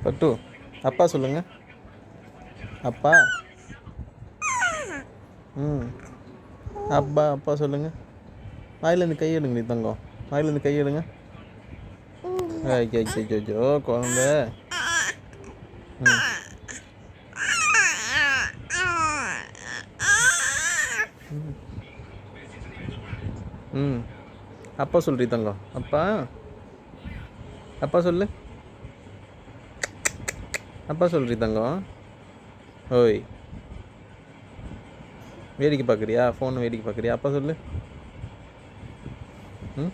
பட்டு அப்பா சொல்லுங்க. அப்பா. ம். அப்பா அப்பா சொல்லுங்க. வாயிலேருந்து கை எடுங்க நீ தங்கம். வாயிலேருந்து கை எடுங்க. ஐயோ குழந்த. ம். ம். அப்பா சொல்றீ தங்கம். அப்பா. அப்பா சொல்லு. அப்பா சொல்றீ தங்கம். ஓய். வேடிக்கை பார்க்குறியா? ஃபோன் வேடிக்கை பார்க்குறியா? அப்பா சொல்லு. ம்.